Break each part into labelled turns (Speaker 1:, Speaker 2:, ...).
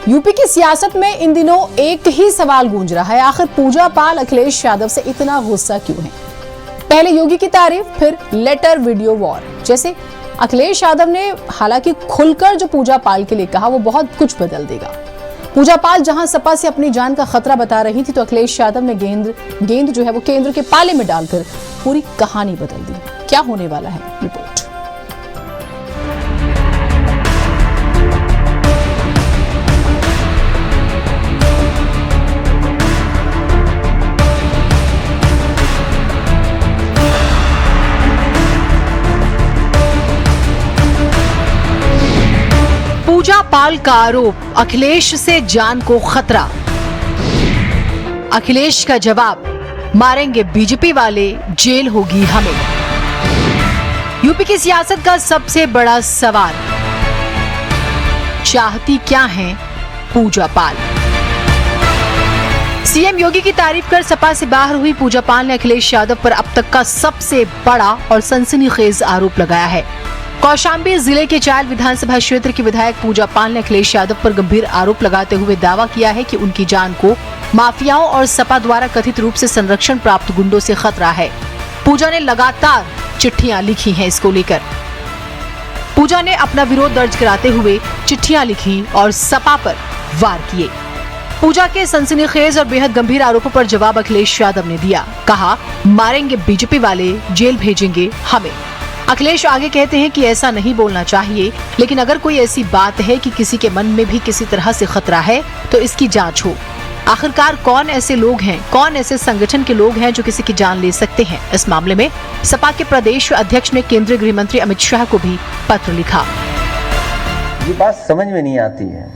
Speaker 1: UP की सियासत में इन दिनों एक ही सवाल गूंज रहा है, आखिर पूजा पाल अखिलेश यादव से इतना गुस्सा क्यों है। पहले योगी की तारीफ, फिर लेटर वीडियो वॉर। जैसे अखिलेश यादव ने हालांकि खुलकर जो पूजा पाल के लिए कहा वो बहुत कुछ बदल देगा। पूजा पाल जहां सपा से अपनी जान का खतरा बता रही थी, तो अखिलेश यादव ने गेंद जो है वो केंद्र के पाले में डालकर पूरी कहानी बदल दी। क्या होने वाला है, रिपोर्ट। पूजा पाल का आरोप, अखिलेश से जान को खतरा। अखिलेश का जवाब, मारेंगे बीजेपी वाले, जेल होगी हमें। यूपी की सियासत का सबसे बड़ा सवाल, चाहती क्या है पूजा पाल। सीएम योगी की तारीफ कर सपा से बाहर हुई पूजा पाल ने अखिलेश यादव पर अब तक का सबसे बड़ा और सनसनीखेज आरोप लगाया है। कौशाम्बी जिले के चायल विधानसभा क्षेत्र की विधायक पूजा पाल ने अखिलेश यादव पर गंभीर आरोप लगाते हुए दावा किया है कि उनकी जान को माफियाओं और सपा द्वारा कथित रूप से संरक्षण प्राप्त गुंडों से खतरा है। पूजा ने लगातार चिट्ठियां लिखी हैं इसको लेकर। पूजा ने अपना विरोध दर्ज कराते हुए चिट्ठियां लिखी और सपा पर वार किए। पूजा के सनसनीखेज और बेहद गंभीर आरोपों पर जवाब अखिलेश यादव ने दिया। कहा, मारेंगे बीजेपी वाले, जेल भेजेंगे हमें। अखिलेश आगे कहते हैं कि ऐसा नहीं बोलना चाहिए, लेकिन अगर कोई ऐसी बात है कि किसी के मन में भी किसी तरह से खतरा है तो इसकी जांच हो। आखिरकार कौन ऐसे लोग हैं, कौन ऐसे संगठन के लोग हैं जो किसी की जान ले सकते हैं। इस मामले में सपा के प्रदेश अध्यक्ष ने केंद्रीय गृह मंत्री अमित शाह को भी पत्र लिखा।
Speaker 2: ये बात समझ में नहीं आती है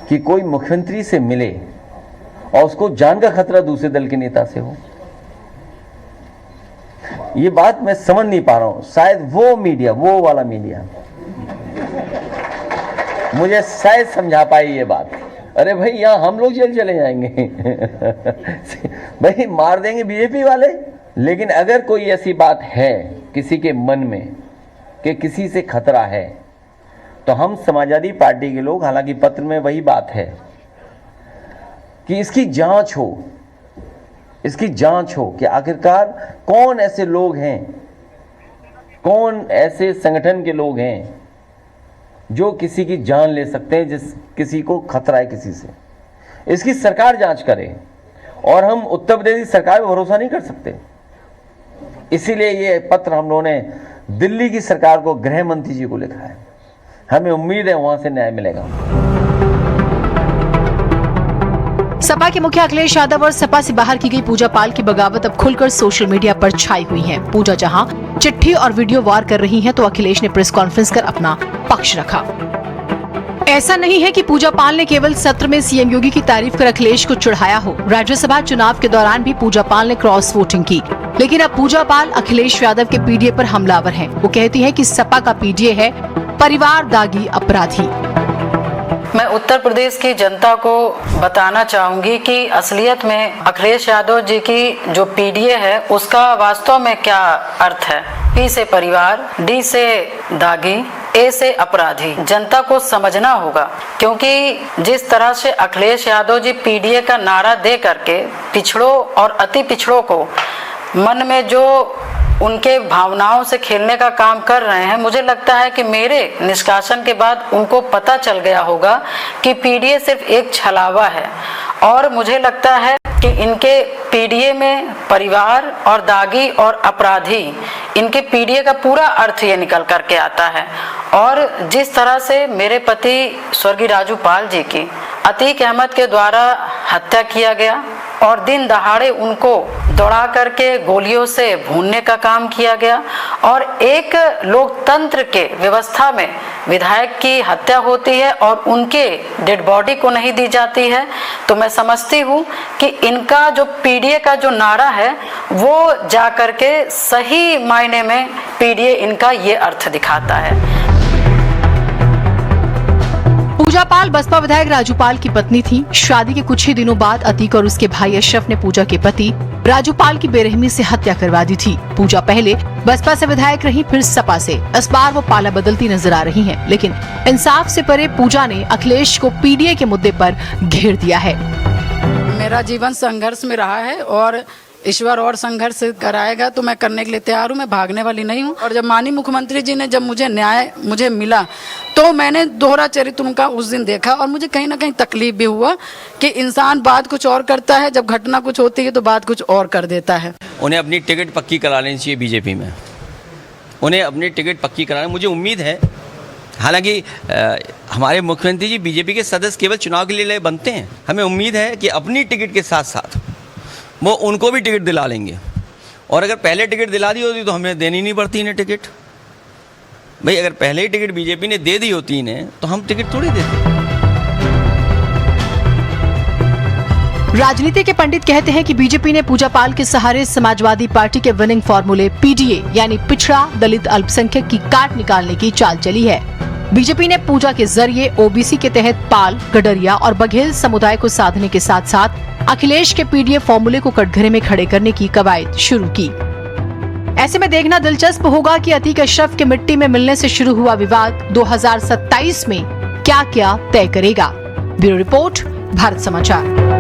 Speaker 2: कि कोई मुख्यमंत्री से मिले और उसको जान का खतरा दूसरे दल के नेता से हो। ये बात मैं समझ नहीं पा रहा हूं। शायद वो मीडिया, वो वाला मीडिया मुझे शायद समझा पाई ये बात। अरे भाई, यहां हम लोग जेल चले जाएंगे भाई, मार देंगे बीजेपी वाले। लेकिन अगर कोई ऐसी बात है किसी के मन में कि किसी से खतरा है, तो हम समाजवादी पार्टी के लोग, हालांकि पत्र में वही बात है कि इसकी जांच हो, इसकी जांच हो कि आखिरकार कौन ऐसे लोग हैं, कौन ऐसे संगठन के लोग हैं जो किसी की जान ले सकते हैं, जिस किसी को खतरा है किसी से। इसकी सरकार जांच करे, और हम उत्तर प्रदेश की सरकार पर भरोसा नहीं कर सकते। इसीलिए ये पत्र हम लोगों ने दिल्ली की सरकार को, गृह मंत्री जी को लिखा है। हमें उम्मीद है वहां से न्याय मिलेगा।
Speaker 1: सपा के मुखिया अखिलेश यादव और सपा से बाहर की गई पूजा पाल की बगावत अब खुलकर सोशल मीडिया पर छाई हुई है। पूजा जहां चिट्ठी और वीडियो वार कर रही हैं, तो अखिलेश ने प्रेस कॉन्फ्रेंस कर अपना पक्ष रखा। ऐसा नहीं है कि पूजा पाल ने केवल सत्र में सीएम योगी की तारीफ कर अखिलेश को चिढ़ाया हो। राज्यसभा चुनाव के दौरान भी पूजा पाल ने क्रॉस वोटिंग की, लेकिन अब पूजा पाल अखिलेश यादव के पीडीए पर हमलावर है। वो कहती है कि सपा का पीडीए है परिवार दागी अपराधी।
Speaker 3: मैं उत्तर प्रदेश की जनता को बताना चाहूंगी कि असलियत में अखिलेश यादव जी की जो पीडीए है उसका वास्तव में क्या अर्थ है। पी से परिवार, डी से दागी, ए से अपराधी। जनता को समझना होगा, क्योंकि जिस तरह से अखिलेश यादव जी पीडीए का नारा दे करके पिछड़ों और अति पिछड़ों को मन में जो उनके भावनाओं से खेलने का काम कर रहे हैं, मुझे लगता है कि मेरे निष्कासन के बाद उनको पता चल गया होगा कि पीडीए सिर्फ एक छलावा है। और मुझे लगता है कि इनके पीडीए में परिवार और दागी और अपराधी, इनके पीडीए का पूरा अर्थ ये निकल करके आता है। और जिस तरह से मेरे पति स्वर्गीय राजू पाल जी की अतीक अहमद के द्वारा हत्या किया गया और दिन दहाड़े उनको दौड़ा करके गोलियों से भूनने का काम किया गया, और एक लोकतंत्र के व्यवस्था में विधायक की हत्या होती है और उनके डेड बॉडी को नहीं दी जाती है, तो मैं समझती हूँ कि इनका जो पीडीए का जो नारा है वो जा करके सही मायने में पीडीए इनका ये अर्थ दिखाता है।
Speaker 1: पूजा पाल बसपा विधायक राजू पाल की पत्नी थी। शादी के कुछ ही दिनों बाद अतीक और उसके भाई अशरफ ने पूजा के पति राजू पाल की बेरहमी से हत्या करवा दी थी। पूजा पहले बसपा से विधायक रही, फिर सपा से। इस बार वो पाला बदलती नजर आ रही हैं, लेकिन इंसाफ से परे पूजा ने अखिलेश को पीडीए के मुद्दे पर घेर दिया है।
Speaker 4: मेरा जीवन संघर्ष में रहा है और ईश्वर और संघर्ष कराएगा तो मैं करने के लिए तैयार हूँ। मैं भागने वाली नहीं हूँ। और जब माननीय मुख्यमंत्री जी ने जब मुझे न्याय मिला तो मैंने दोहरा चरित्र उनका उस दिन देखा और मुझे कहीं ना कहीं तकलीफ भी हुआ कि इंसान बात कुछ और करता है, जब घटना कुछ होती है तो बात कुछ और कर देता है।
Speaker 5: उन्हें अपनी टिकट पक्की करा लेनी चाहिए बीजेपी में। उन्हें अपनी टिकट पक्की कराने, मुझे उम्मीद है, हालांकि हमारे मुख्यमंत्री जी बीजेपी के सदस्य केवल चुनाव के लिए बनते हैं। हमें उम्मीद है कि अपनी टिकट के साथ साथ वो उनको भी टिकट दिला लेंगे। और अगर पहले टिकट दिला दी होती तो हमें देनी नहीं पड़ती इन्हें टिकट। भाई अगर पहले ही टिकट बीजेपी ने दे दी होती इन्हें तो हम टिकट थोड़ी देते।
Speaker 1: राजनीति के पंडित कहते हैं कि बीजेपी ने पूजा पाल के सहारे समाजवादी पार्टी के विनिंग फॉर्मूले पीडीए यानी पिछड़ा दलित अल्पसंख्यक की काट निकालने की चाल चली है। बीजेपी ने पूजा के जरिए ओबीसी के तहत पाल, गडरिया और बघेल समुदाय को साधने के साथ साथ अखिलेश के पीडीए फॉर्मूले को कटघरे में खड़े करने की कवायद शुरू की। ऐसे में देखना दिलचस्प होगा कि अतीक अशरफ के मिट्टी में मिलने से शुरू हुआ विवाद 2027 में क्या क्या तय करेगा। ब्यूरो रिपोर्ट, भारत समाचार।